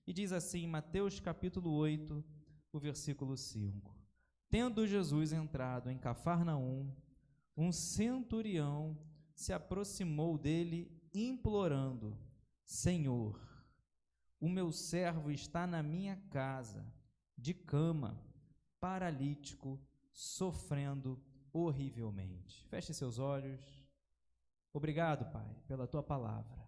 E diz assim, Mateus capítulo 8, o versículo 5. Tendo Jesus entrado em Cafarnaum, um centurião se aproximou dele, implorando: Senhor, o meu servo está na minha casa, de cama, paralítico, sofrendo horrivelmente. Feche seus olhos. Obrigado, Pai, pela Tua palavra,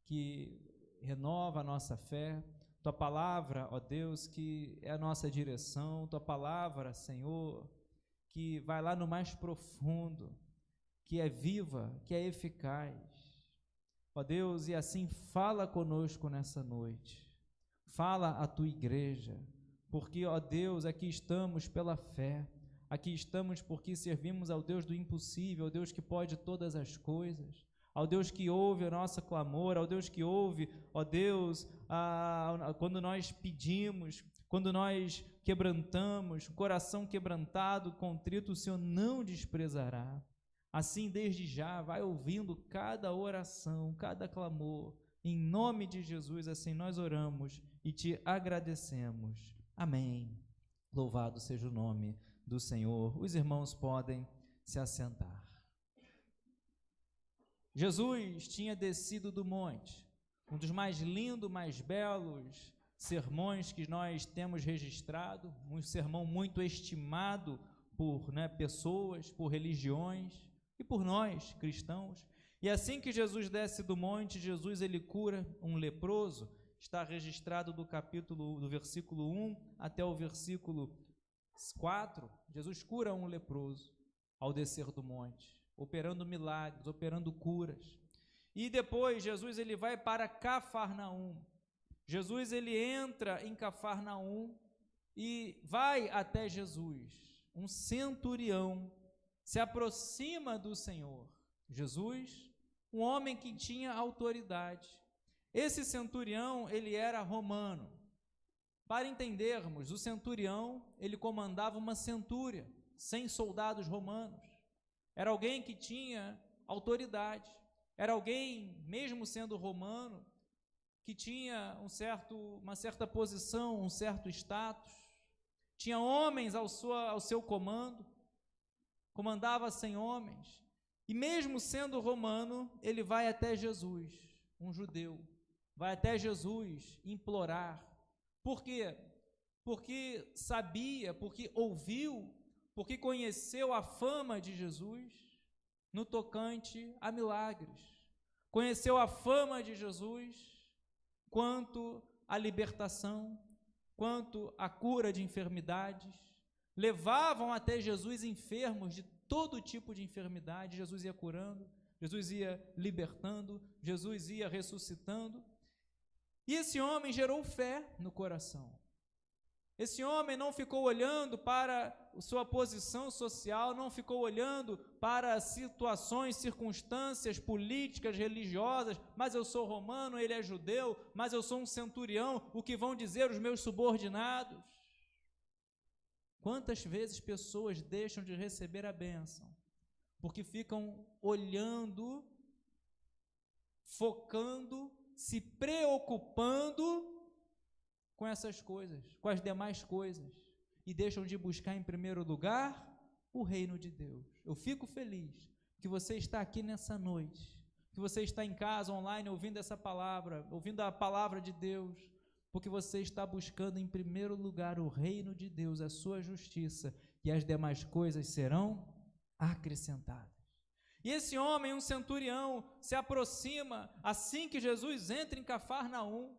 que renova a nossa fé. Tua palavra, ó Deus, que é a nossa direção. Tua palavra, Senhor, que vai lá no mais profundo, que é viva, que é eficaz. Ó Deus, e assim fala conosco nessa noite. Fala a Tua igreja, porque, ó Deus, aqui estamos pela fé. Aqui estamos porque servimos ao Deus do impossível, ao Deus que pode todas as coisas, ao Deus que ouve o nosso clamor, ao Deus que ouve, ó Deus, quando nós pedimos, quando nós quebrantamos, coração quebrantado, contrito, o Senhor não desprezará. Assim, desde já, vai ouvindo cada oração, cada clamor, em nome de Jesus, assim nós oramos e te agradecemos. Amém. Louvado seja o nome do Senhor. Os irmãos podem se assentar. Jesus tinha descido do monte, um dos mais lindos, mais belos sermões que nós temos registrado, um sermão muito estimado por pessoas, por religiões e por nós, cristãos. E assim que Jesus desce do monte, Jesus ele cura um leproso, está registrado do versículo 1 até o versículo 4, Jesus cura um leproso ao descer do monte, operando milagres, operando curas. E depois Jesus ele vai para Cafarnaum. Jesus ele entra em Cafarnaum e vai até Jesus. Um centurião se aproxima do Senhor. Jesus, um homem que tinha autoridade. Esse centurião ele era romano. Para entendermos, o centurião, ele comandava uma centúria, 100 soldados romanos. Era alguém que tinha autoridade. Era alguém, mesmo sendo romano, que tinha uma certa posição, um certo status. Tinha homens ao seu comando, comandava 100 homens. E mesmo sendo romano, ele vai até Jesus, um judeu. Vai até Jesus implorar. Por quê? Porque sabia, porque ouviu, porque conheceu a fama de Jesus no tocante a milagres. Conheceu a fama de Jesus quanto à libertação, quanto à cura de enfermidades. Levavam até Jesus enfermos de todo tipo de enfermidade. Jesus ia curando, Jesus ia libertando, Jesus ia ressuscitando. E esse homem gerou fé no coração. Esse homem não ficou olhando para a sua posição social, não ficou olhando para situações, circunstâncias políticas, religiosas, mas eu sou romano, ele é judeu, mas eu sou um centurião, o que vão dizer os meus subordinados? Quantas vezes pessoas deixam de receber a bênção porque ficam olhando, focando, se preocupando com essas coisas, com as demais coisas, e deixam de buscar em primeiro lugar o reino de Deus. Eu fico feliz que você está aqui nessa noite, que você está em casa, online, ouvindo essa palavra, ouvindo a palavra de Deus, porque você está buscando em primeiro lugar o reino de Deus, a sua justiça, e as demais coisas serão acrescentadas. E esse homem, um centurião, se aproxima assim que Jesus entra em Cafarnaum.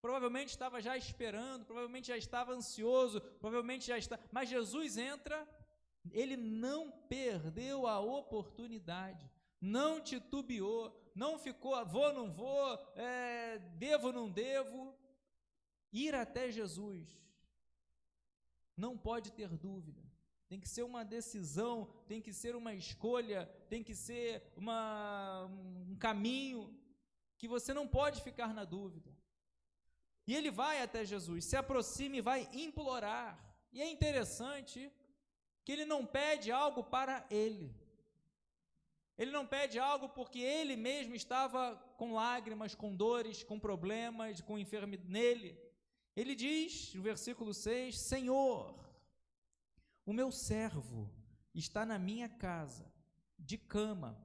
Provavelmente estava já esperando, provavelmente já estava ansioso, provavelmente já está. Mas Jesus entra, ele não perdeu a oportunidade, não titubeou, não ficou, vou, não vou, devo, não devo. Ir até Jesus não pode ter dúvida. Tem que ser uma decisão, tem que ser uma escolha, tem que ser um caminho que você não pode ficar na dúvida. E ele vai até Jesus, se aproxima e vai implorar. E é interessante que ele não pede algo para ele. Ele não pede algo porque ele mesmo estava com lágrimas, com dores, com problemas, com enfermidade nele. Ele diz, no versículo 6, Senhor, o meu servo está na minha casa, de cama,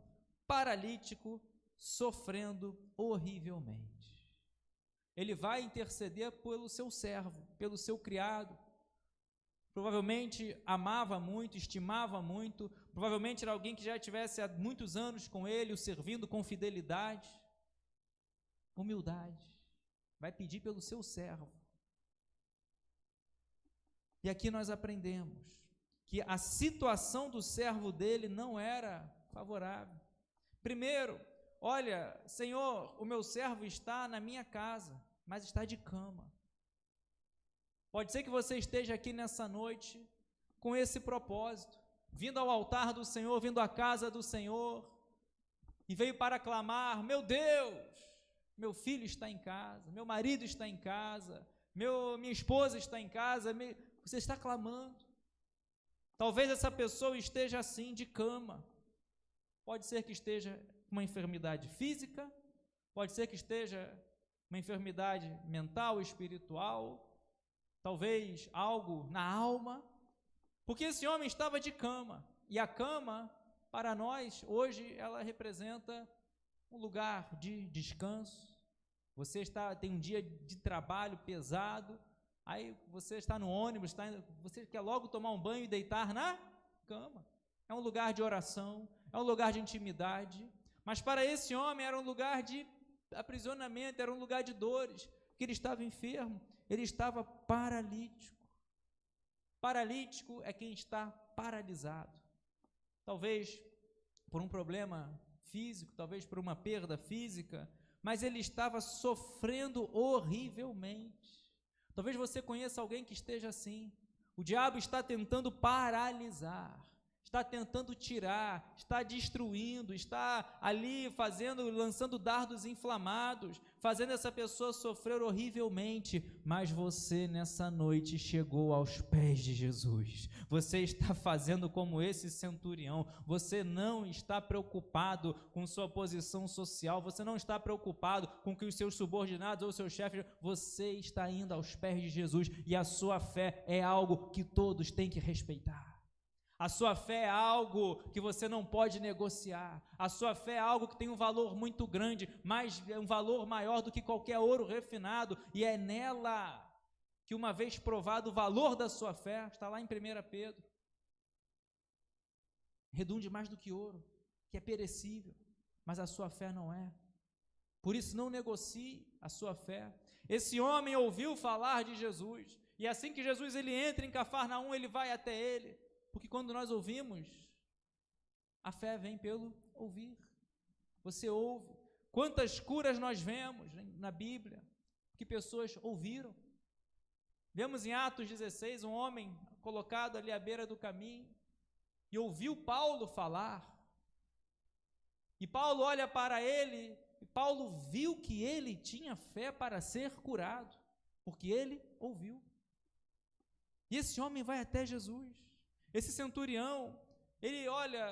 paralítico, sofrendo horrivelmente. Ele vai interceder pelo seu servo, pelo seu criado. Provavelmente amava muito, estimava muito, provavelmente era alguém que já tivesse há muitos anos com ele, o servindo com fidelidade, humildade. Vai pedir pelo seu servo. E aqui nós aprendemos que a situação do servo dele não era favorável. Primeiro, olha, Senhor, o meu servo está na minha casa, mas está de cama. Pode ser que você esteja aqui nessa noite com esse propósito, vindo ao altar do Senhor, vindo à casa do Senhor, e veio para clamar, meu Deus, meu filho está em casa, meu marido está em casa, minha esposa está em casa, você está clamando. Talvez essa pessoa esteja assim, de cama. Pode ser que esteja com uma enfermidade física, pode ser que esteja uma enfermidade mental, espiritual, talvez algo na alma, porque esse homem estava de cama, e a cama, para nós, hoje, ela representa um lugar de descanso. Você tem um dia de trabalho pesado, aí você está no ônibus, você quer logo tomar um banho e deitar na cama. É um lugar de oração, é um lugar de intimidade, mas para esse homem era um lugar de aprisionamento, era um lugar de dores, porque ele estava enfermo, ele estava paralítico. Paralítico é quem está paralisado, talvez por um problema físico, talvez por uma perda física, mas ele estava sofrendo horrivelmente. Talvez você conheça alguém que esteja assim. O diabo está tentando paralisar, está tentando tirar, está destruindo, está ali lançando dardos inflamados, fazendo essa pessoa sofrer horrivelmente, mas você nessa noite chegou aos pés de Jesus. Você está fazendo como esse centurião. Você não está preocupado com sua posição social, você não está preocupado com que os seus subordinados ou seus chefes, você está indo aos pés de Jesus, e a sua fé é algo que todos têm que respeitar. A sua fé é algo que você não pode negociar. A sua fé é algo que tem um valor muito grande, um valor maior do que qualquer ouro refinado, e é nela que, uma vez provado o valor da sua fé, está lá em 1 Pedro, redunde mais do que ouro, que é perecível, mas a sua fé não é. Por isso não negocie a sua fé. Esse homem ouviu falar de Jesus, e assim que Jesus ele entra em Cafarnaum, ele vai até ele. Porque quando nós ouvimos, a fé vem pelo ouvir. Você ouve. Quantas curas nós vemos na Bíblia que pessoas ouviram? Vemos em Atos 16 um homem colocado ali à beira do caminho e ouviu Paulo falar. E Paulo olha para ele e Paulo viu que ele tinha fé para ser curado, porque ele ouviu. E esse homem vai até Jesus. Esse centurião, ele olha,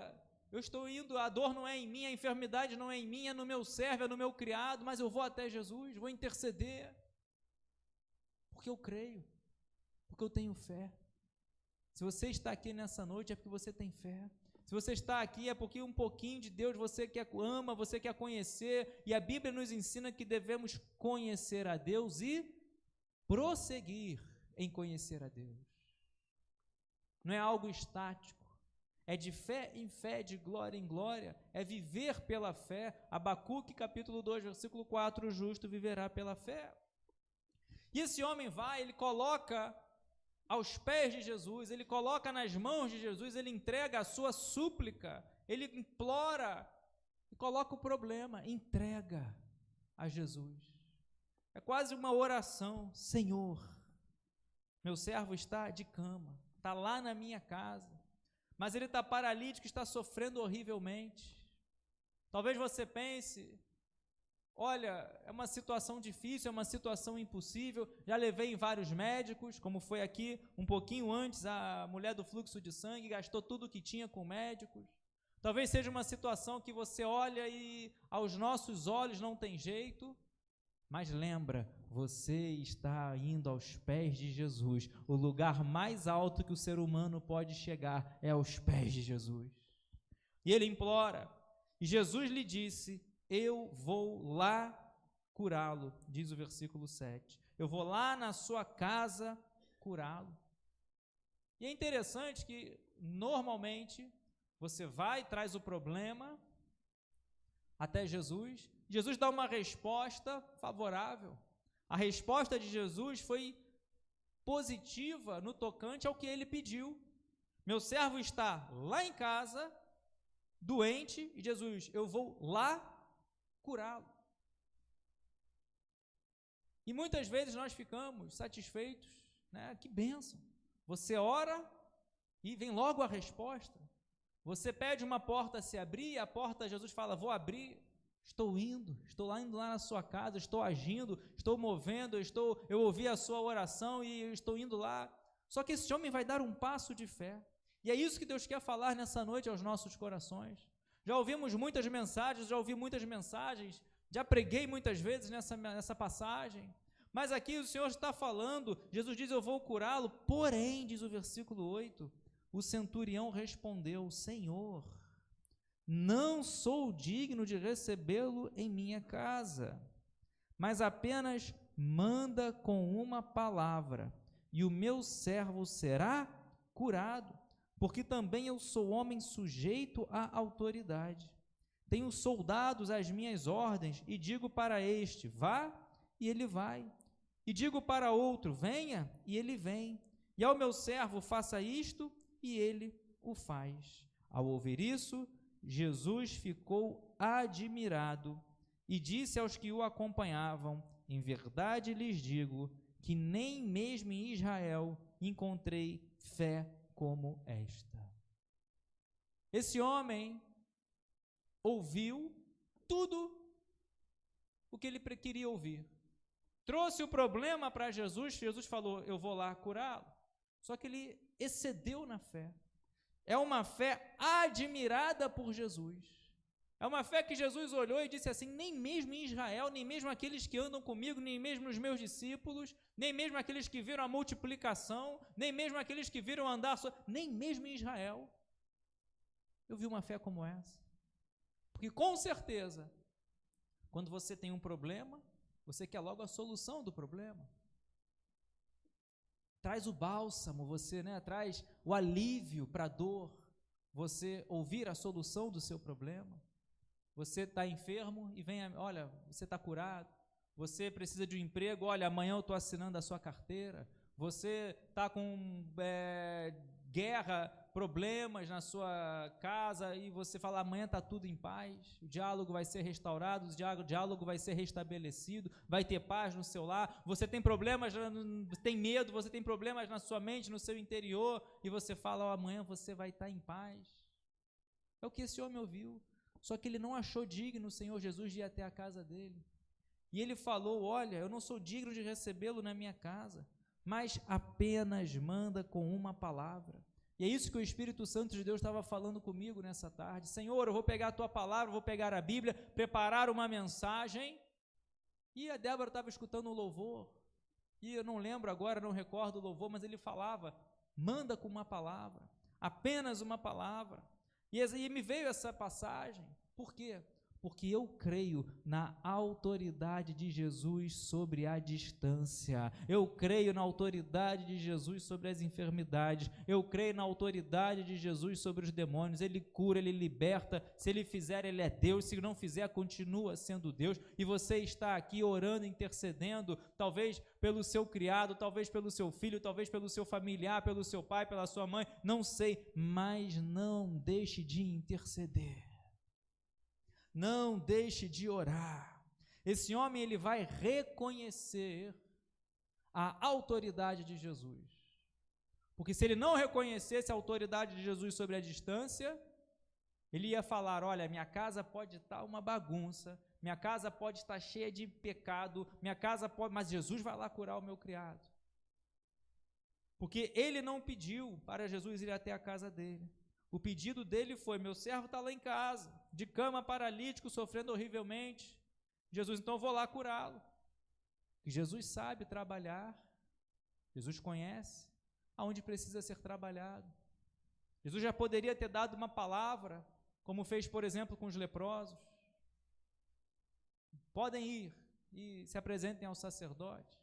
eu estou indo, a dor não é em mim, a enfermidade não é em mim, é no meu servo, é no meu criado, mas eu vou até Jesus, vou interceder, porque eu creio, porque eu tenho fé. Se você está aqui nessa noite é porque você tem fé. Se você está aqui é porque um pouquinho de Deus você ama, você quer conhecer, e a Bíblia nos ensina que devemos conhecer a Deus e prosseguir em conhecer a Deus. Não é algo estático, é de fé em fé, de glória em glória, é viver pela fé. Abacuque capítulo 2, versículo 4, o justo viverá pela fé. E esse homem vai, ele coloca aos pés de Jesus, ele coloca nas mãos de Jesus, ele entrega a sua súplica, ele implora, e coloca o problema, entrega a Jesus. É quase uma oração: Senhor, meu servo está de cama, está lá na minha casa, mas ele está paralítico, está sofrendo horrivelmente. Talvez você pense, olha, é uma situação difícil, é uma situação impossível, já levei em vários médicos, como foi aqui um pouquinho antes, a mulher do fluxo de sangue gastou tudo o que tinha com médicos, Talvez seja uma situação que você olha e aos nossos olhos não tem jeito, mas lembra, você está indo aos pés de Jesus. O lugar mais alto que o ser humano pode chegar é aos pés de Jesus. E ele implora, e Jesus lhe disse: eu vou lá curá-lo, diz o versículo 7. Eu vou lá na sua casa curá-lo. E é interessante que, normalmente, você vai e traz o problema até Jesus. Jesus dá uma resposta favorável. A resposta de Jesus foi positiva no tocante ao que ele pediu. Meu servo está lá em casa, doente, e Jesus, eu vou lá curá-lo. E muitas vezes nós ficamos satisfeitos, né? Que bênção. Você ora e vem logo a resposta. Você pede uma porta a se abrir, e a porta, Jesus fala, vou abrir, estou indo lá na sua casa, estou agindo, estou movendo, eu ouvi a sua oração e eu estou indo lá. Só que esse homem vai dar um passo de fé. E é isso que Deus quer falar nessa noite aos nossos corações. Já ouvimos muitas mensagens, já preguei muitas vezes nessa passagem, mas aqui o Senhor está falando, Jesus diz, eu vou curá-lo, porém, diz o versículo 8, o centurião respondeu, Senhor, não sou digno de recebê-lo em minha casa, mas apenas manda com uma palavra, e o meu servo será curado, porque também eu sou homem sujeito à autoridade. Tenho soldados às minhas ordens, e digo para este, vá, e ele vai. E digo para outro, venha, e ele vem. E ao meu servo, faça isto, e ele o faz. Ao ouvir isso, Jesus ficou admirado, e disse aos que o acompanhavam, em verdade lhes digo, que nem mesmo em Israel encontrei fé como esta. Esse homem ouviu tudo o que ele queria ouvir. Trouxe o problema para Jesus, Jesus falou, eu vou lá curá-lo. Só que ele excedeu na fé. É uma fé admirada por Jesus. É uma fé que Jesus olhou e disse assim, nem mesmo em Israel, nem mesmo aqueles que andam comigo, nem mesmo os meus discípulos, nem mesmo aqueles que viram a multiplicação, nem mesmo aqueles que viram andar, nem mesmo em Israel, eu vi uma fé como essa. Porque com certeza, quando você tem um problema, você quer logo a solução do problema. Traz o bálsamo, você, traz o alívio para a dor, você ouvir a solução do seu problema. Você está enfermo e vem, olha, você está curado. Você precisa de um emprego, olha, amanhã eu estou assinando a sua carteira. Você está com guerra, problemas na sua casa e você fala, amanhã está tudo em paz, o diálogo vai ser restaurado, o diálogo vai ser restabelecido, vai ter paz no seu lar. Você tem problemas, tem medo, você tem problemas na sua mente, no seu interior, e você fala, amanhã você vai estar em paz. É o que esse homem ouviu, só que ele não achou digno o Senhor Jesus de ir até a casa dele. E ele falou, olha, eu não sou digno de recebê-lo na minha casa, mas apenas manda com uma palavra. E é isso que o Espírito Santo de Deus estava falando comigo nessa tarde. Senhor, eu vou pegar a tua palavra, vou pegar a Bíblia, preparar uma mensagem. E a Débora estava escutando um louvor, e eu não lembro agora, não recordo o louvor, mas ele falava, manda com uma palavra, apenas uma palavra. E me veio essa passagem, por quê? Porque eu creio na autoridade de Jesus sobre a distância, eu creio na autoridade de Jesus sobre as enfermidades, eu creio na autoridade de Jesus sobre os demônios. Ele cura, Ele liberta, se Ele fizer, Ele é Deus, se não fizer, continua sendo Deus. E você está aqui orando, intercedendo, talvez pelo seu criado, talvez pelo seu filho, talvez pelo seu familiar, pelo seu pai, pela sua mãe, não sei, mas não deixe de interceder. Não deixe de orar. Esse homem, ele vai reconhecer a autoridade de Jesus. Porque se ele não reconhecesse a autoridade de Jesus sobre a distância, ele ia falar, olha, minha casa pode estar uma bagunça, minha casa pode estar cheia de pecado, minha casa pode, mas Jesus vai lá curar o meu criado. Porque ele não pediu para Jesus ir até a casa dele. O pedido dele foi: meu servo está lá em casa, de cama, paralítico, sofrendo horrivelmente. Jesus, então eu vou lá curá-lo. E Jesus sabe trabalhar, Jesus conhece aonde precisa ser trabalhado. Jesus já poderia ter dado uma palavra, como fez, por exemplo, com os leprosos. Podem ir e se apresentem ao sacerdote,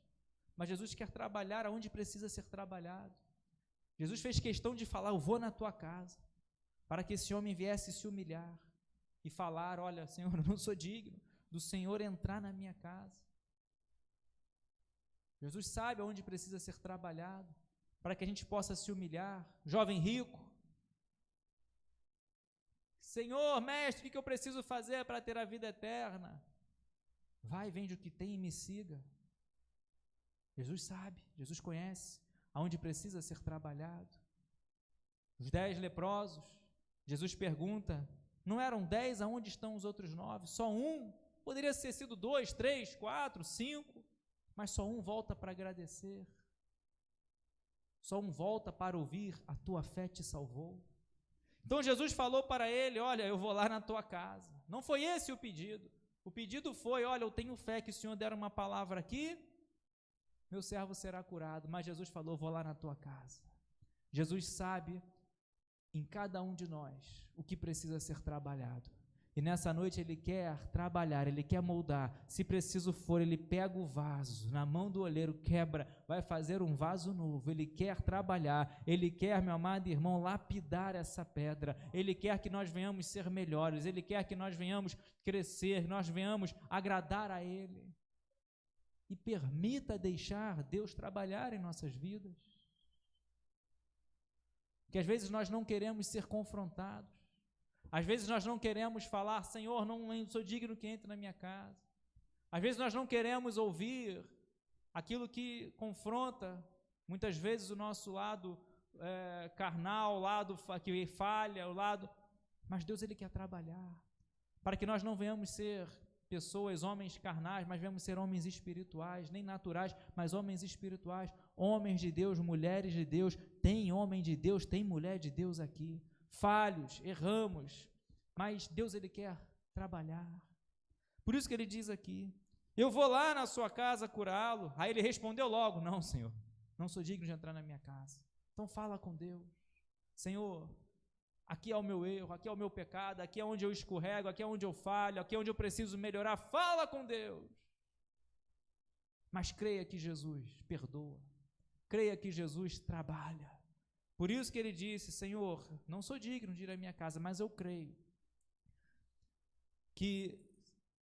mas Jesus quer trabalhar aonde precisa ser trabalhado. Jesus fez questão de falar: eu vou na tua casa, para que esse homem viesse se humilhar e falar: olha, Senhor, eu não sou digno do Senhor entrar na minha casa. Jesus sabe aonde precisa ser trabalhado, para que a gente possa se humilhar. Jovem rico: Senhor, mestre, o que eu preciso fazer para ter a vida eterna? Vai, vende o que tem e me siga. Jesus sabe, Jesus conhece aonde precisa ser trabalhado. Os 10 leprosos, Jesus pergunta: não eram 10, aonde estão os outros 9? Só um? Poderia ter sido 2, 3, 4, 5, mas só um volta para agradecer. Só um volta para ouvir: a tua fé te salvou. Então Jesus falou para ele: olha, eu vou lá na tua casa. Não foi esse o pedido. O pedido foi: olha, eu tenho fé que o Senhor der uma palavra aqui, meu servo será curado. Mas Jesus falou: vou lá na tua casa. Jesus sabe em cada um de nós o que precisa ser trabalhado. E nessa noite Ele quer trabalhar, Ele quer moldar. Se preciso for, Ele pega o vaso, na mão do olheiro, quebra, vai fazer um vaso novo. Ele quer trabalhar, Ele quer, meu amado irmão, lapidar essa pedra. Ele quer que nós venhamos ser melhores, Ele quer que nós venhamos crescer, nós venhamos agradar a Ele. E permita deixar Deus trabalhar em nossas vidas. Porque às vezes nós não queremos ser confrontados. Às vezes nós não queremos falar: Senhor, não sou digno que entre na minha casa. Às vezes nós não queremos ouvir aquilo que confronta, muitas vezes, o nosso lado carnal, o lado que falha, o lado... Mas Deus, Ele quer trabalhar, para que nós não venhamos ser pessoas, homens carnais, mas venhamos ser homens espirituais, nem naturais, mas homens espirituais, homens de Deus, mulheres de Deus. Tem homem de Deus, tem mulher de Deus aqui. Falhos, erramos, mas Deus, Ele quer trabalhar. Por isso que Ele diz aqui: eu vou lá na sua casa curá-lo. Aí ele respondeu logo: não, Senhor, não sou digno de entrar na minha casa. Então fala com Deus: Senhor, aqui é o meu erro, aqui é o meu pecado, aqui é onde eu escorrego, aqui é onde eu falho, aqui é onde eu preciso melhorar. Fala com Deus. Mas creia que Jesus perdoa, creia que Jesus trabalha. Por isso que ele disse: Senhor, não sou digno de ir à minha casa, mas eu creio que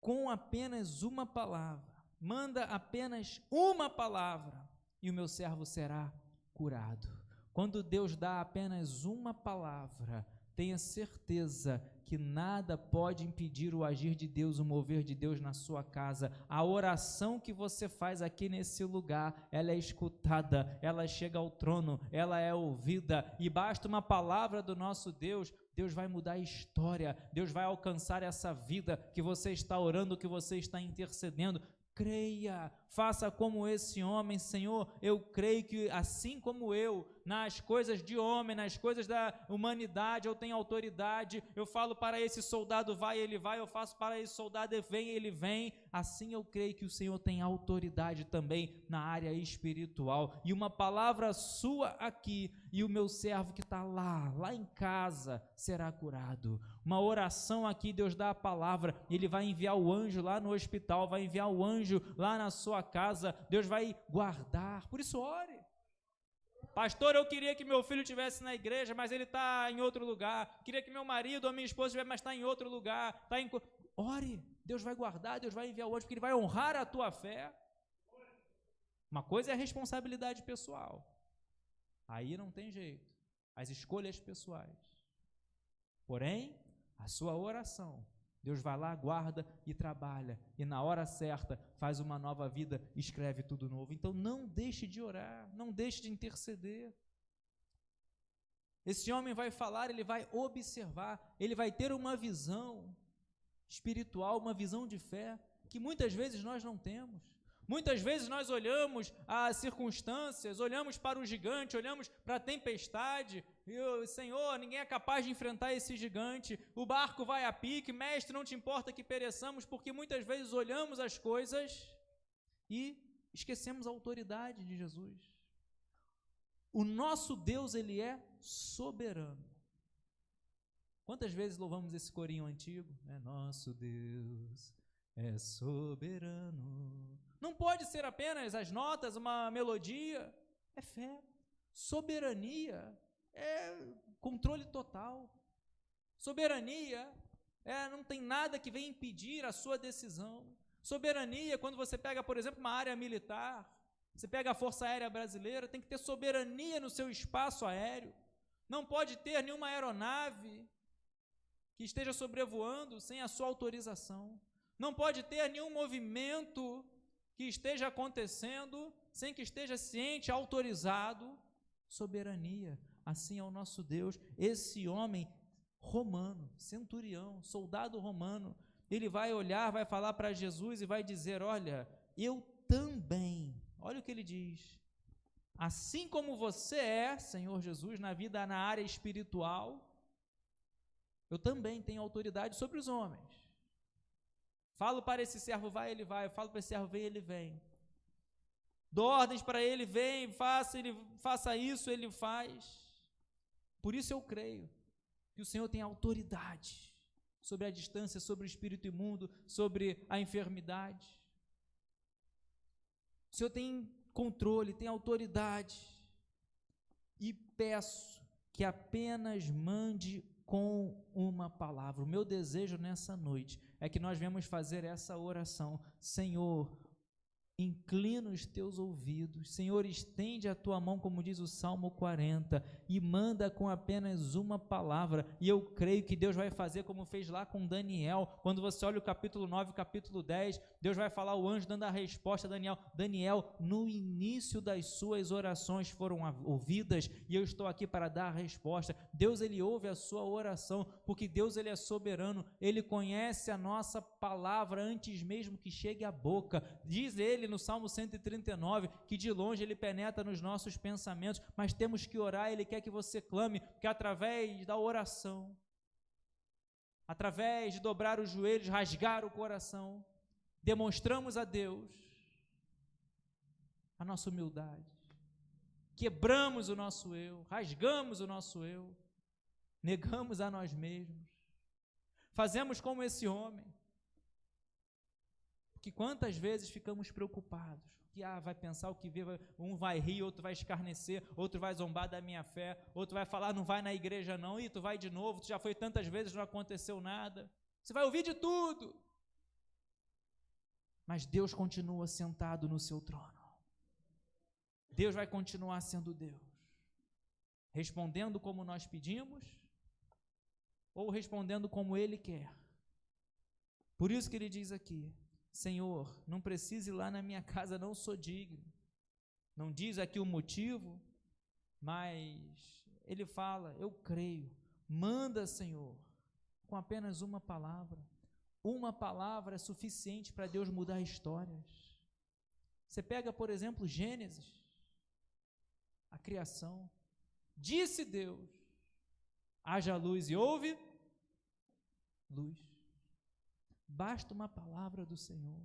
com apenas uma palavra, manda apenas uma palavra, e o meu servo será curado. Quando Deus dá apenas uma palavra, tenha certeza que nada pode impedir o agir de Deus, o mover de Deus na sua casa. A oração que você faz aqui nesse lugar, ela é escutada, ela chega ao trono, ela é ouvida, e basta uma palavra do nosso Deus, Deus vai mudar a história, Deus vai alcançar essa vida que você está orando, que você está intercedendo. Creia, faça como esse homem: Senhor, eu creio que assim como eu, nas coisas de homem, nas coisas da humanidade, eu tenho autoridade. Eu falo para esse soldado: vai, ele vai. Eu faço para esse soldado: vem, ele vem. Assim eu creio que o Senhor tem autoridade também na área espiritual. E uma palavra sua aqui, e o meu servo que está lá em casa, será curado. Uma oração aqui, Deus dá a palavra, Ele vai enviar o anjo lá no hospital, vai enviar o anjo lá na sua casa, Deus vai guardar. Por isso, ore. Pastor, eu queria que meu filho estivesse na igreja, mas ele está em outro lugar. Queria que meu marido ou minha esposa estivesse, mas está em outro lugar. Ore, Deus vai guardar, Deus vai enviar o anjo, porque Ele vai honrar a tua fé. Uma coisa é a responsabilidade pessoal. Aí não tem jeito. As escolhas pessoais. Porém, a sua oração, Deus vai lá, guarda e trabalha, e na hora certa faz uma nova vida, escreve tudo novo. Então não deixe de orar, não deixe de interceder. Esse homem vai falar, ele vai observar, ele vai ter uma visão espiritual, uma visão de fé, que muitas vezes nós não temos. Muitas vezes nós olhamos as circunstâncias, olhamos para o gigante, olhamos para a tempestade, e, Senhor, ninguém é capaz de enfrentar esse gigante, o barco vai a pique, mestre, não te importa que pereçamos, porque muitas vezes olhamos as coisas e esquecemos a autoridade de Jesus. O nosso Deus, Ele é soberano. Quantas vezes louvamos esse corinho antigo? Nosso Deus é soberano. Não pode ser apenas as notas, uma melodia. É fé. Soberania é controle total. Soberania não tem nada que venha impedir a sua decisão. Soberania, quando você pega, por exemplo, uma área militar, você pega a Força Aérea Brasileira, tem que ter soberania no seu espaço aéreo. Não pode ter nenhuma aeronave que esteja sobrevoando sem a sua autorização. Não pode ter nenhum movimento que esteja acontecendo sem que esteja ciente, autorizado. Soberania, assim é o nosso Deus. Esse homem romano, centurião, soldado romano, ele vai olhar, vai falar para Jesus e vai dizer, olha, eu também, olha o que ele diz, assim como você é, Senhor Jesus, na área espiritual, eu também tenho autoridade sobre os homens. Falo para esse servo, vai, ele vai. Eu falo para esse servo, vem, ele vem. Dou ordens para ele, vem, faça isso, ele faz. Por isso eu creio que o Senhor tem autoridade sobre a distância, sobre o espírito imundo, sobre a enfermidade. O Senhor tem controle, tem autoridade. E peço que apenas mande com uma palavra. O meu desejo nessa noite é que nós venhamos fazer essa oração. Senhor, inclina os teus ouvidos, Senhor, estende a tua mão, como diz o Salmo 40, e manda com apenas uma palavra, e eu creio que Deus vai fazer como fez lá com Daniel. Quando você olha o capítulo 9, o capítulo 10, Deus vai falar, o anjo dando a resposta a Daniel. Daniel, no início das suas orações foram ouvidas, e eu estou aqui para dar a resposta. Deus, Ele ouve a sua oração, porque Deus, Ele é soberano, Ele conhece a nossa palavra antes mesmo que chegue à boca. Diz Ele no Salmo 139, que de longe Ele penetra nos nossos pensamentos, mas temos que orar. Ele quer que você clame, que através da oração, através de dobrar os joelhos, rasgar o coração, demonstramos a Deus a nossa humildade, quebramos o nosso eu, rasgamos o nosso eu, negamos a nós mesmos, fazemos como esse homem. Que quantas vezes ficamos preocupados, que vai pensar o que vê, um vai rir, outro vai escarnecer, outro vai zombar da minha fé, outro vai falar, não vai na igreja não, tu vai de novo, tu já foi tantas vezes, não aconteceu nada, você vai ouvir de tudo, mas Deus continua sentado no seu trono, Deus vai continuar sendo Deus, respondendo como nós pedimos, ou respondendo como Ele quer. Por isso que Ele diz aqui, Senhor, não precise ir lá na minha casa, não sou digno. Não diz aqui o motivo, mas ele fala, eu creio, manda, Senhor, com apenas uma palavra. Uma palavra é suficiente para Deus mudar histórias. Você pega, por exemplo, Gênesis, a criação. Disse Deus, haja luz e houve luz. Basta uma palavra do Senhor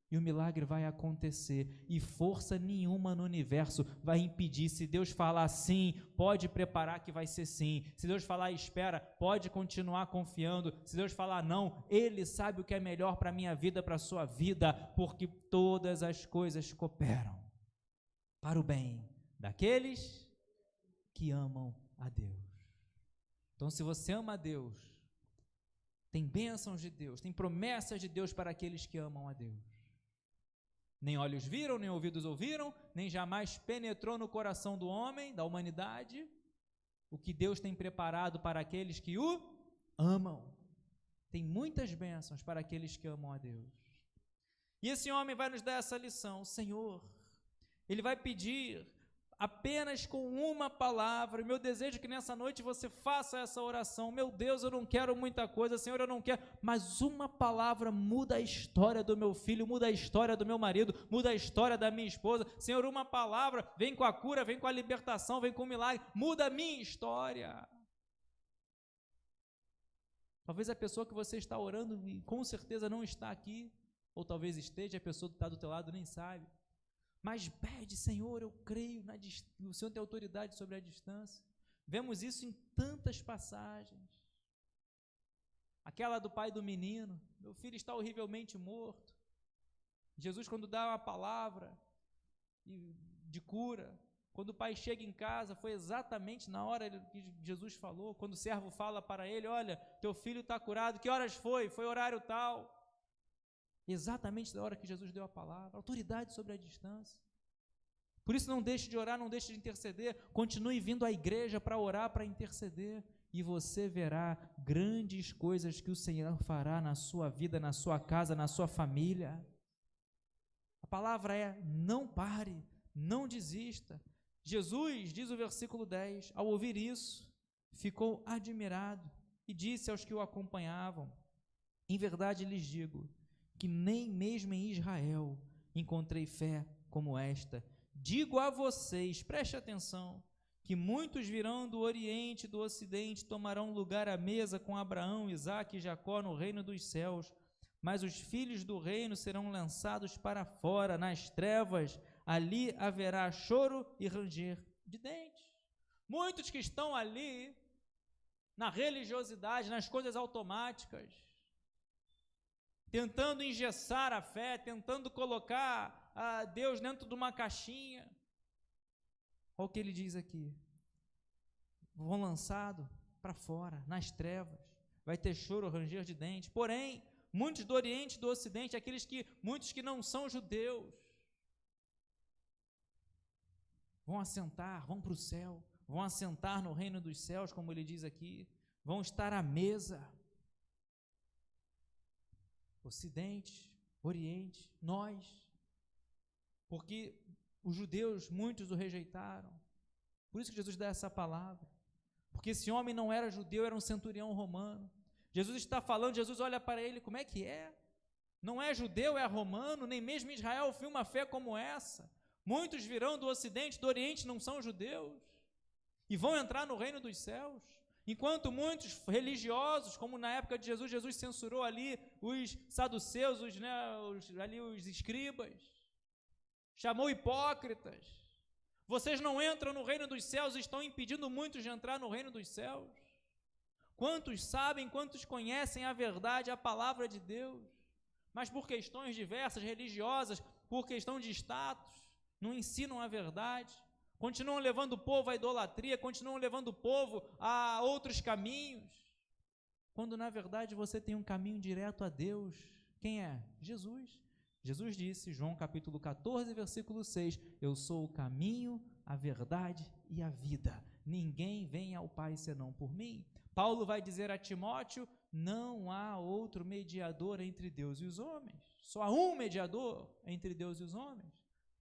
e o milagre vai acontecer, e força nenhuma no universo vai impedir. Se Deus falar sim, pode preparar que vai ser sim. Se Deus falar espera, pode continuar confiando. Se Deus falar não, Ele sabe o que é melhor para a minha vida, para a sua vida, porque todas as coisas cooperam para o bem daqueles que amam a Deus. Então, se você ama a Deus, tem bênçãos de Deus, tem promessas de Deus para aqueles que amam a Deus. Nem olhos viram, nem ouvidos ouviram, nem jamais penetrou no coração do homem, da humanidade, o que Deus tem preparado para aqueles que o amam. Tem muitas bênçãos para aqueles que amam a Deus. E esse homem vai nos dar essa lição, Senhor, ele vai pedir apenas com uma palavra. Meu desejo é que nessa noite você faça essa oração. Meu Deus, eu não quero muita coisa, Senhor, eu não quero, mas uma palavra muda a história do meu filho, muda a história do meu marido, muda a história da minha esposa. Senhor, uma palavra vem com a cura, vem com a libertação, vem com o milagre, muda a minha história. Talvez a pessoa que você está orando com certeza não está aqui, ou talvez esteja, a pessoa que está do teu lado nem sabe. Mas pede, Senhor, eu creio, o Senhor tem autoridade sobre a distância. Vemos isso em tantas passagens. Aquela do pai do menino, meu filho está horrivelmente morto. Jesus, quando dá uma palavra de cura, quando o pai chega em casa, foi exatamente na hora que Jesus falou, quando o servo fala para ele, olha, teu filho está curado, que horas foi? Foi horário tal. Exatamente na hora que Jesus deu a palavra, autoridade sobre a distância. Por isso não deixe de orar, não deixe de interceder, continue vindo à igreja para orar, para interceder, e você verá grandes coisas que o Senhor fará na sua vida, na sua casa, na sua família. A palavra é, não pare, não desista. Jesus, diz o versículo 10, ao ouvir isso, ficou admirado e disse aos que o acompanhavam, em verdade lhes digo, que nem mesmo em Israel encontrei fé como esta. Digo a vocês, preste atenção, que muitos virão do Oriente e do Ocidente, tomarão lugar à mesa com Abraão, Isaque e Jacó no reino dos céus, mas os filhos do reino serão lançados para fora, nas trevas, ali haverá choro e ranger de dentes. Muitos que estão ali, na religiosidade, nas coisas automáticas, tentando engessar a fé, tentando colocar Deus dentro de uma caixinha. Olha o que ele diz aqui. Vão lançados para fora, nas trevas, vai ter choro, ranger de dentes. Porém, muitos do Oriente e do Ocidente, muitos que não são judeus, vão assentar, vão para o céu, vão assentar no reino dos céus, como ele diz aqui, vão estar à mesa. Ocidente, Oriente, nós, porque os judeus, muitos o rejeitaram, por isso que Jesus dá essa palavra, porque esse homem não era judeu, era um centurião romano. Jesus está falando, Jesus olha para ele, como é que é? Não é judeu, é romano, nem mesmo Israel viu uma fé como essa. Muitos virão do Ocidente, do Oriente, não são judeus, e vão entrar no reino dos céus. Enquanto muitos religiosos, como na época de Jesus, Jesus censurou ali os saduceus, os escribas, chamou hipócritas. Vocês não entram no reino dos céus e estão impedindo muitos de entrar no reino dos céus. Quantos sabem, quantos conhecem a verdade, a palavra de Deus, mas por questões diversas, religiosas, por questão de status, não ensinam a verdade. Continuam levando o povo à idolatria, continuam levando o povo a outros caminhos, quando na verdade você tem um caminho direto a Deus. Quem é? Jesus. Jesus disse, João capítulo 14, versículo 6, eu sou o caminho, a verdade e a vida. Ninguém vem ao Pai senão por mim. Paulo vai dizer a Timóteo, não há outro mediador entre Deus e os homens. Só há um mediador entre Deus e os homens.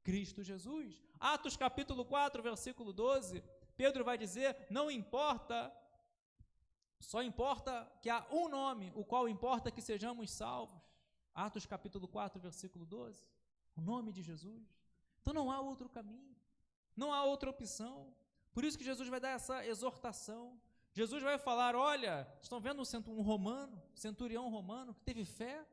Cristo Jesus. Atos capítulo 4, versículo 12, Pedro vai dizer, não importa, só importa que há um nome, o qual importa que sejamos salvos. Atos capítulo 4, versículo 12, o nome de Jesus. Então não há outro caminho, não há outra opção. Por isso que Jesus vai dar essa exortação. Jesus vai falar, olha, estão vendo um romano, centurião romano, que teve fé,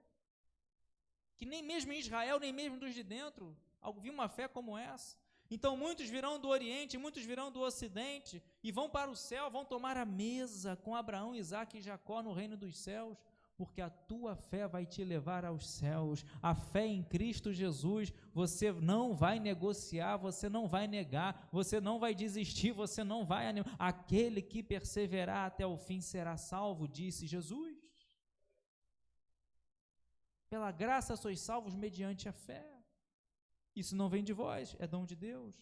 que nem mesmo em Israel, nem mesmo dos de dentro, viu uma fé como essa. Então muitos virão do Oriente, muitos virão do Ocidente e vão para o céu, vão tomar a mesa com Abraão, Isaque e Jacó no reino dos céus, porque a tua fé vai te levar aos céus. A fé em Cristo Jesus, você não vai negociar, você não vai negar, você não vai desistir, você não vai animar. Aquele que perseverar até o fim será salvo, disse Jesus. Pela graça sois salvos mediante a fé. Isso não vem de vós, é dom de Deus.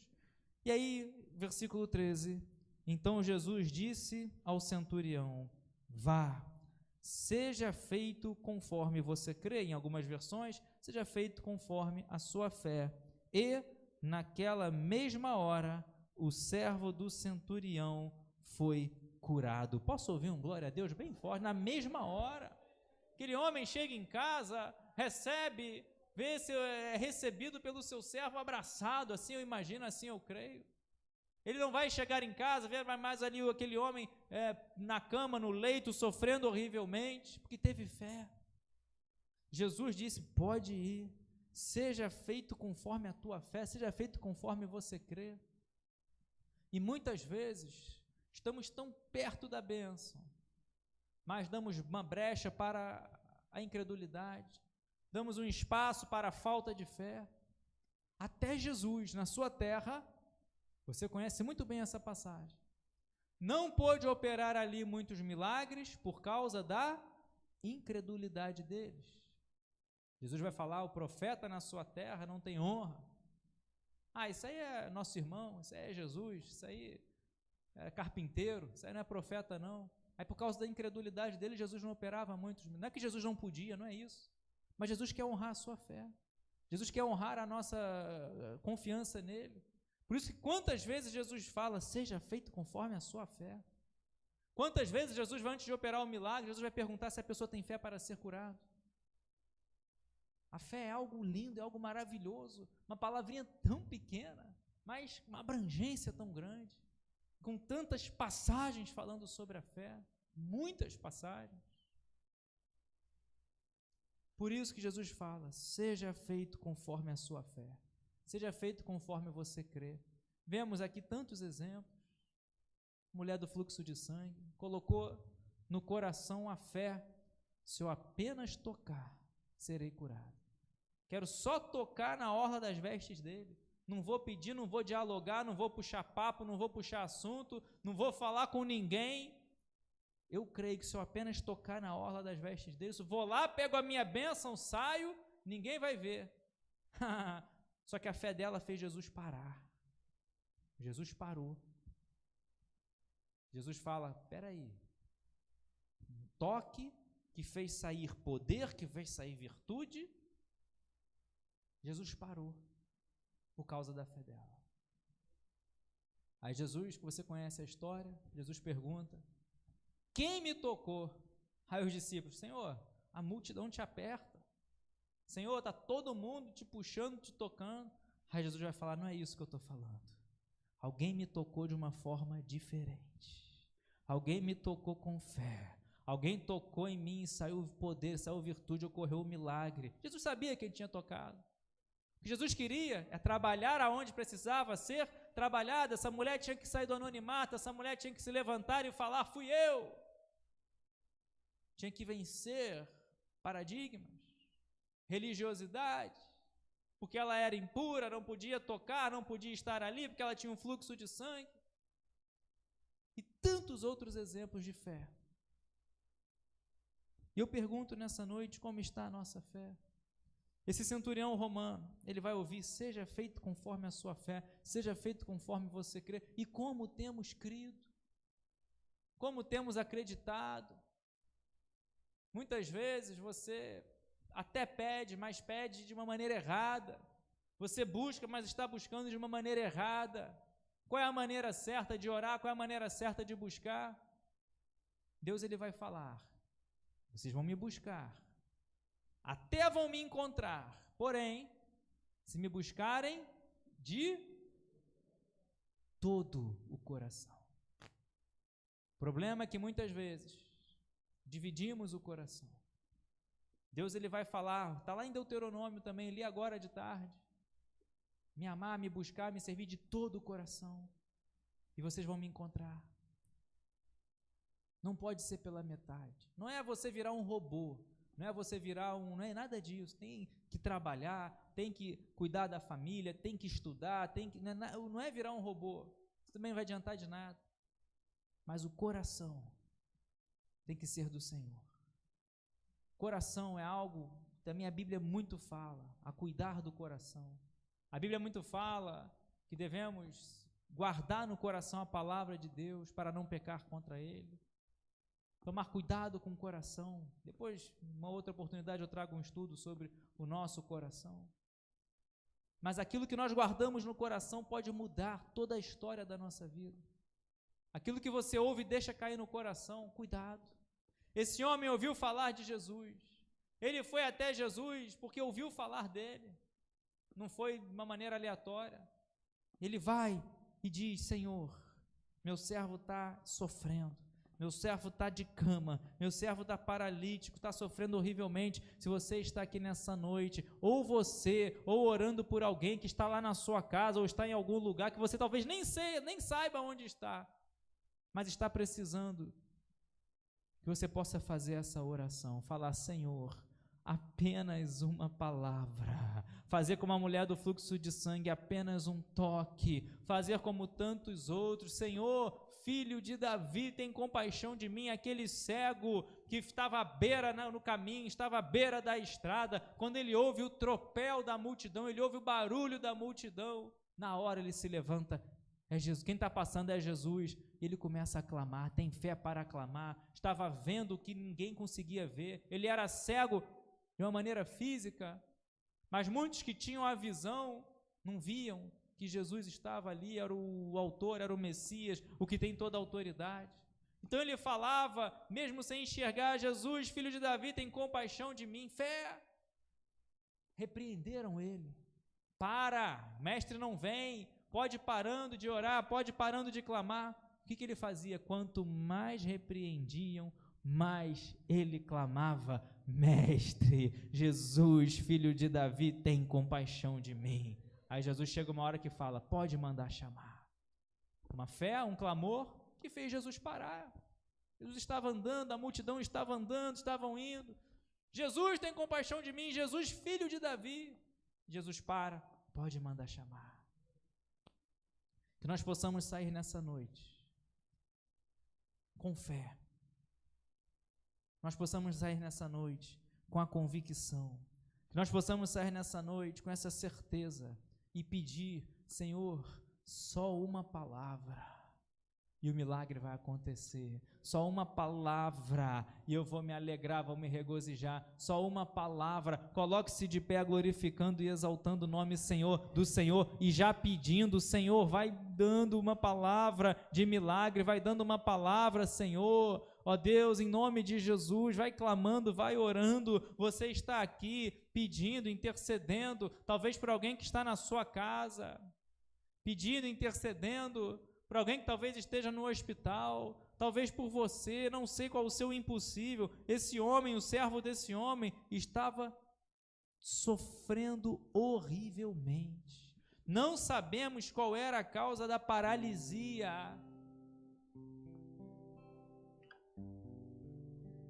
E aí, versículo 13, então Jesus disse ao centurião, vá, seja feito conforme você crê, em algumas versões, seja feito conforme a sua fé. E, naquela mesma hora, o servo do centurião foi curado. Posso ouvir um glória a Deus bem forte? Na mesma hora, aquele homem chega em casa, recebe, vê se é recebido pelo seu servo abraçado, assim eu imagino, assim eu creio. Ele não vai chegar em casa, ver mais ali aquele homem na cama, no leito, sofrendo horrivelmente, porque teve fé. Jesus disse, pode ir, seja feito conforme a tua fé, seja feito conforme você crê. E muitas vezes, estamos tão perto da bênção, mas damos uma brecha para a incredulidade, damos um espaço para a falta de fé. Até Jesus, na sua terra, você conhece muito bem essa passagem, não pôde operar ali muitos milagres por causa da incredulidade deles. Jesus vai falar, o profeta na sua terra não tem honra. Isso aí é nosso irmão, isso aí é Jesus, isso aí é carpinteiro, isso aí não é profeta não. Aí por causa da incredulidade dele, Jesus não operava muitos, não é que Jesus não podia, não é isso, mas Jesus quer honrar a sua fé, Jesus quer honrar a nossa confiança nele. Por isso que quantas vezes Jesus fala, seja feito conforme a sua fé. Quantas vezes Jesus vai, antes de operar o milagre, Jesus vai perguntar se a pessoa tem fé para ser curada. A fé é algo lindo, é algo maravilhoso, uma palavrinha tão pequena, mas uma abrangência tão grande, com tantas passagens falando sobre a fé, muitas passagens. Por isso que Jesus fala, seja feito conforme a sua fé, seja feito conforme você crê. Vemos aqui tantos exemplos, mulher do fluxo de sangue, colocou no coração a fé, se eu apenas tocar, serei curado. Quero só tocar na orla das vestes dele. Não vou pedir, não vou dialogar, não vou puxar papo, não vou puxar assunto, não vou falar com ninguém. Eu creio que se eu apenas tocar na orla das vestes dele, se eu vou lá, pego a minha bênção, saio, ninguém vai ver. Só que a fé dela fez Jesus parar. Jesus parou. Jesus fala, peraí, um toque que fez sair poder, que fez sair virtude, Jesus parou por causa da fé dela. Aí Jesus, que você conhece a história, Jesus pergunta, quem me tocou? Aí os discípulos, Senhor, a multidão te aperta, Senhor, está todo mundo te puxando, te tocando. Aí Jesus vai falar, não é isso que eu estou falando, alguém me tocou de uma forma diferente, alguém me tocou com fé, alguém tocou em mim, saiu poder, saiu virtude, ocorreu um milagre. Jesus sabia que ele tinha tocado. O que Jesus queria é trabalhar aonde precisava ser trabalhado. Essa mulher tinha que sair do anonimato, essa mulher tinha que se levantar e falar, fui eu. Tinha que vencer paradigmas, religiosidade, porque ela era impura, não podia tocar, não podia estar ali, porque ela tinha um fluxo de sangue. E tantos outros exemplos de fé. E eu pergunto nessa noite, como está a nossa fé? Esse centurião romano, ele vai ouvir, seja feito conforme a sua fé, seja feito conforme você crê. E como temos crido? Como temos acreditado? Muitas vezes você até pede, mas pede de uma maneira errada. Você busca, mas está buscando de uma maneira errada. Qual é a maneira certa de orar? Qual é a maneira certa de buscar? Deus, ele vai falar, vocês vão me buscar, até vão me encontrar, porém, se me buscarem de todo o coração. O problema é que muitas vezes dividimos o coração. Deus, ele vai falar, está lá em Deuteronômio também, li agora de tarde, me amar, me buscar, me servir de todo o coração, e vocês vão me encontrar. Não pode ser pela metade, não é você virar um robô, não é você virar não é nada disso, tem que trabalhar, tem que cuidar da família, tem que estudar, não é virar um robô, isso também não vai adiantar de nada, mas o coração tem que ser do Senhor. Coração é algo, também a Bíblia muito fala, a cuidar do coração. A Bíblia muito fala que devemos guardar no coração a palavra de Deus para não pecar contra Ele. Tomar cuidado com o coração. Depois, uma outra oportunidade, eu trago um estudo sobre o nosso coração. Mas aquilo que nós guardamos no coração pode mudar toda a história da nossa vida. Aquilo que você ouve e deixa cair no coração, cuidado. Esse homem ouviu falar de Jesus. Ele foi até Jesus porque ouviu falar dele. Não foi de uma maneira aleatória. Ele vai e diz: Senhor, meu servo está sofrendo. Meu servo está de cama, meu servo está paralítico, está sofrendo horrivelmente. Se você está aqui nessa noite, ou você, ou orando por alguém que está lá na sua casa, ou está em algum lugar que você talvez nem saiba onde está, mas está precisando, que você possa fazer essa oração, falar: Senhor, apenas uma palavra, fazer como a mulher do fluxo de sangue, apenas um toque, fazer como tantos outros. Senhor, Filho de Davi, tem compaixão de mim. Aquele cego que estava à beira no caminho, estava à beira da estrada, quando ele ouve o tropel da multidão, ele ouve o barulho da multidão, na hora ele se levanta. É Jesus, quem está passando é Jesus. Ele começa a clamar, tem fé para clamar. Estava vendo o que ninguém conseguia ver. Ele era cego de uma maneira física, mas muitos que tinham a visão não viam que Jesus estava ali, era o autor, era o Messias, o que tem toda a autoridade. Então ele falava, mesmo sem enxergar: Jesus, Filho de Davi, tem compaixão de mim. Fé. Repreenderam ele. Para, mestre não vem, pode ir parando de orar, pode ir parando de clamar. O que ele fazia? Quanto mais repreendiam, mais ele clamava: Mestre, Jesus, Filho de Davi, tem compaixão de mim. Aí Jesus chega uma hora que fala: pode mandar chamar. Uma fé, um clamor que fez Jesus parar. Jesus estava andando, a multidão estava andando, estavam indo. Jesus, tem compaixão de mim, Jesus, Filho de Davi. Jesus para: pode mandar chamar. Que nós possamos sair nessa noite com fé. Nós possamos sair nessa noite com a convicção. Que nós possamos sair nessa noite com essa certeza e pedir: Senhor, só uma palavra e o milagre vai acontecer. Só uma palavra e eu vou me alegrar, vou me regozijar. Só uma palavra. Coloque-se de pé glorificando e exaltando o nome do Senhor e já pedindo: Senhor, vai dando uma palavra de milagre, vai dando uma palavra, Senhor. Ó Deus, em nome de Jesus, vai clamando, vai orando. Você está aqui pedindo, intercedendo, talvez por alguém que está na sua casa, pedindo, intercedendo por alguém que talvez esteja no hospital, talvez por você, não sei qual o seu impossível. Esse homem, o servo desse homem, estava sofrendo horrivelmente. Não sabemos qual era a causa da paralisia.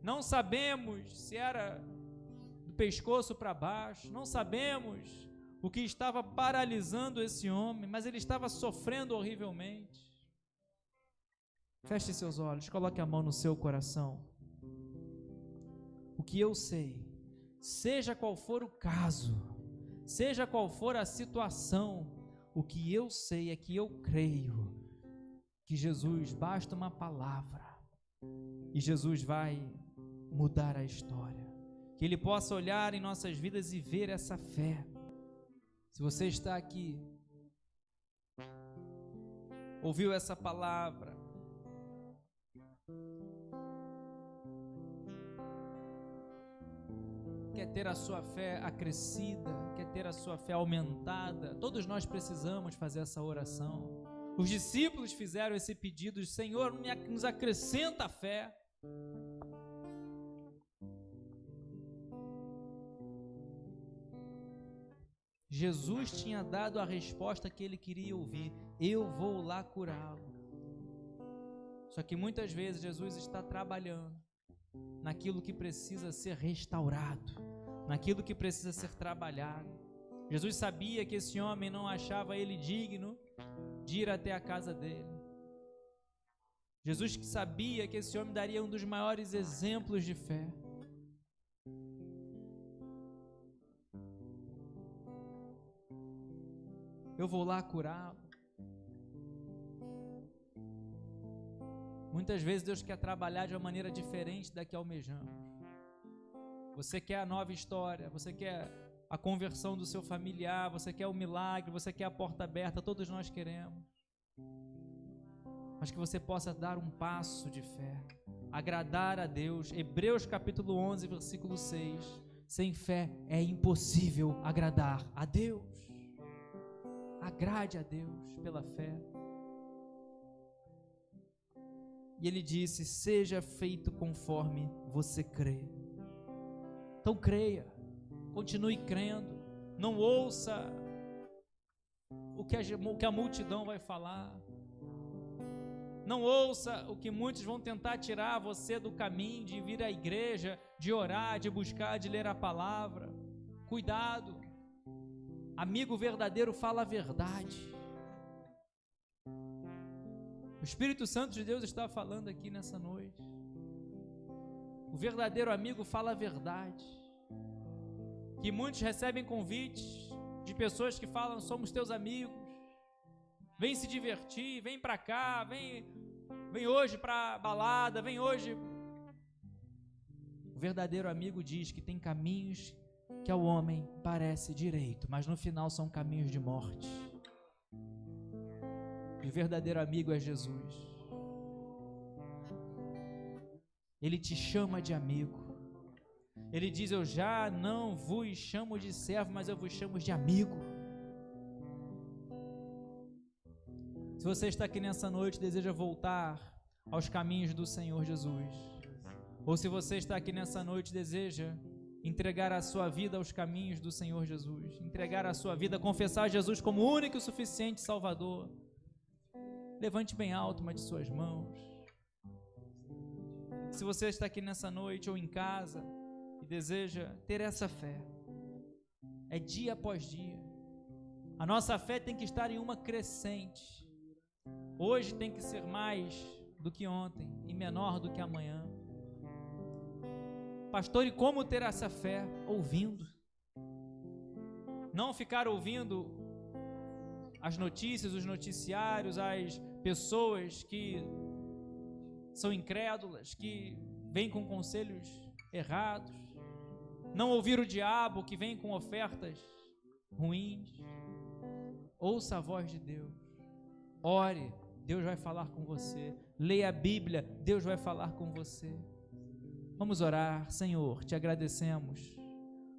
Não sabemos se era do pescoço para baixo, não sabemos o que estava paralisando esse homem, mas ele estava sofrendo horrivelmente. Feche seus olhos, coloque a mão no seu coração. O que eu sei, seja qual for o caso, seja qual for a situação, o que eu sei é que eu creio que Jesus, basta uma palavra e Jesus vai mudar a história, que Ele possa olhar em nossas vidas e ver essa fé. Se você está aqui, ouviu essa palavra, quer ter a sua fé acrescida, quer ter a sua fé aumentada, todos nós precisamos fazer essa oração. Os discípulos fizeram esse pedido: Senhor, nos acrescenta a fé. Jesus tinha dado a resposta que ele queria ouvir: eu vou lá curá-lo. Só que muitas vezes Jesus está trabalhando naquilo que precisa ser restaurado, naquilo que precisa ser trabalhado. Jesus sabia que esse homem não achava ele digno de ir até a casa dele. Jesus sabia que esse homem daria um dos maiores exemplos de fé. Eu vou lá curá-lo. Muitas vezes Deus quer trabalhar de uma maneira diferente da que almejamos. Você quer a nova história, você quer a conversão do seu familiar, você quer o milagre, você quer a porta aberta, todos nós queremos. Mas que você possa dar um passo de fé, agradar a Deus. Hebreus capítulo 11, versículo 6. Sem fé é impossível agradar a Deus. Agrade a Deus pela fé. E ele disse: seja feito conforme você crê. Então creia, continue crendo, não ouça o que a multidão vai falar, não ouça o que muitos vão tentar tirar você do caminho de vir à igreja, de orar, de buscar, de ler a palavra. Cuidado, amigo verdadeiro fala a verdade. O Espírito Santo de Deus está falando aqui nessa noite. O verdadeiro amigo fala a verdade. Que muitos recebem convites de pessoas que falam: somos teus amigos, vem se divertir, vem para cá, vem hoje para balada, vem hoje. O verdadeiro amigo diz que tem caminhos que ao homem parece direito, mas no final são caminhos de morte. E o verdadeiro amigo é Jesus. Ele te chama de amigo. Ele diz: eu já não vos chamo de servo, mas eu vos chamo de amigo. Se você está aqui nessa noite e deseja voltar aos caminhos do Senhor Jesus, ou se você está aqui nessa noite e deseja entregar a sua vida aos caminhos do Senhor Jesus, entregar a sua vida, confessar Jesus como o único e suficiente Salvador, levante bem alto uma de suas mãos. Se você está aqui nessa noite ou em casa e deseja ter essa fé, é dia após dia. A nossa fé tem que estar em uma crescente. Hoje tem que ser mais do que ontem e menor do que amanhã. Pastor, e como ter essa fé? Ouvindo. Não ficar ouvindo as notícias, os noticiários, as pessoas que são incrédulas, que vêm com conselhos errados. Não ouvir o diabo que vem com ofertas ruins. Ouça a voz de Deus. Ore, Deus vai falar com você. Leia a Bíblia, Deus vai falar com você. Vamos orar. Senhor, te agradecemos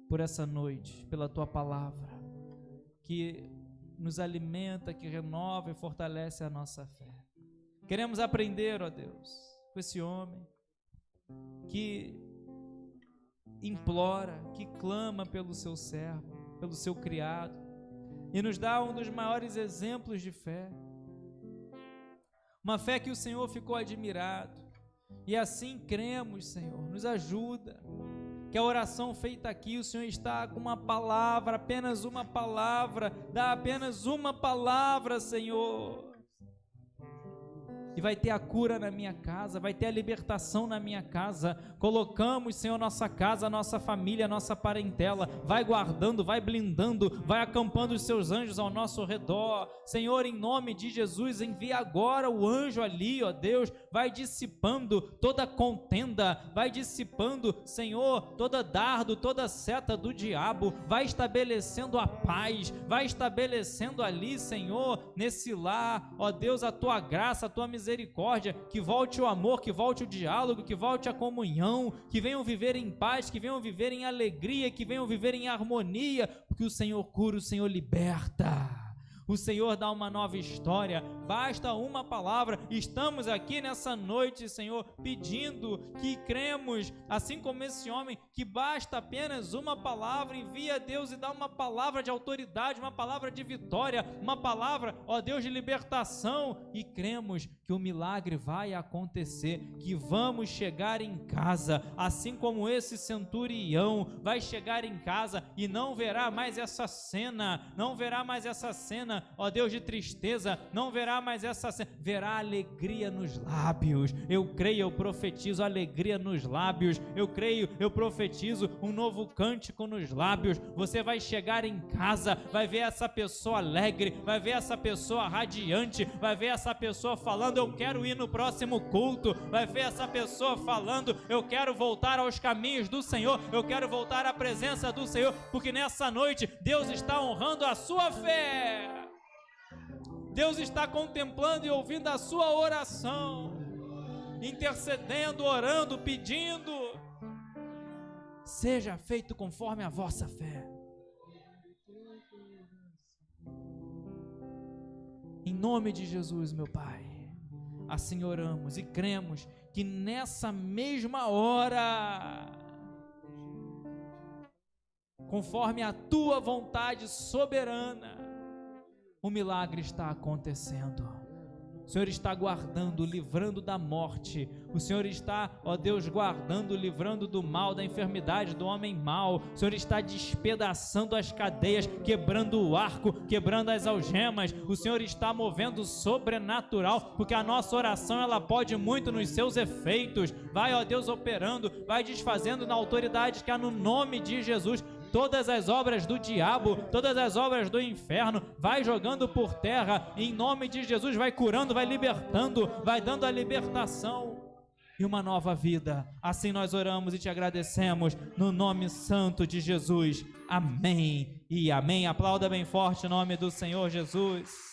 por essa noite, pela tua palavra, que nos alimenta, que renova e fortalece a nossa fé. Queremos aprender, ó Deus, com esse homem que implora, que clama pelo seu servo, pelo seu criado, e nos dá um dos maiores exemplos de fé. Uma fé que o Senhor ficou admirado. E assim cremos, Senhor, nos ajuda. Que a oração feita aqui, o Senhor está com uma palavra, apenas uma palavra, dá apenas uma palavra, Senhor. E vai ter a cura na minha casa, vai ter a libertação na minha casa. Colocamos, Senhor, nossa casa, nossa família, nossa parentela. Vai guardando, vai blindando, vai acampando os seus anjos ao nosso redor. Senhor, em nome de Jesus, envia agora o anjo ali, ó Deus. Vai dissipando toda contenda, vai dissipando, Senhor, toda dardo, toda seta do diabo. Vai estabelecendo a paz, vai estabelecendo ali, Senhor, nesse lar, ó Deus, a tua graça, a tua misericórdia, que volte o amor, que volte o diálogo, que volte a comunhão, que venham viver em paz, que venham viver em alegria, que venham viver em harmonia, porque o Senhor cura, o Senhor liberta. O Senhor dá uma nova história, basta uma palavra. Estamos aqui nessa noite, Senhor, pedindo que cremos, assim como esse homem, que basta apenas uma palavra. Envia a Deus e dá uma palavra de autoridade, uma palavra de vitória, uma palavra, ó Deus, de libertação, e cremos que o milagre vai acontecer, que vamos chegar em casa, assim como esse centurião vai chegar em casa e não verá mais essa cena, não verá mais essa cena cena, ó Deus, de tristeza, não verá mais essa cena, verá alegria nos lábios. Eu creio, eu profetizo alegria nos lábios. Eu creio, eu profetizo um novo cântico nos lábios. Você vai chegar em casa, vai ver essa pessoa alegre, vai ver essa pessoa radiante, vai ver essa pessoa falando, eu quero ir no próximo culto, vai ver essa pessoa falando, eu quero voltar aos caminhos do Senhor, eu quero voltar à presença do Senhor, porque nessa noite Deus está honrando a sua fé. Deus está contemplando e ouvindo a sua oração, intercedendo, orando, pedindo. Seja feito conforme a vossa fé. Em nome de Jesus, meu Pai, assim oramos e cremos que nessa mesma hora, conforme a tua vontade soberana, o milagre está acontecendo. O Senhor está guardando, livrando da morte. O Senhor está, ó Deus, guardando, livrando do mal, da enfermidade, do homem mau. O Senhor está despedaçando as cadeias, quebrando o arco, quebrando as algemas. O Senhor está movendo o sobrenatural, porque a nossa oração, ela pode muito nos seus efeitos. Vai, ó Deus, operando, vai desfazendo na autoridade que há no nome de Jesus. Todas as obras do diabo, todas as obras do inferno, vai jogando por terra, em nome de Jesus, vai curando, vai libertando, vai dando a libertação e uma nova vida. Assim nós oramos e te agradecemos, no nome santo de Jesus. Amém e amém. Aplauda bem forte o nome do Senhor Jesus.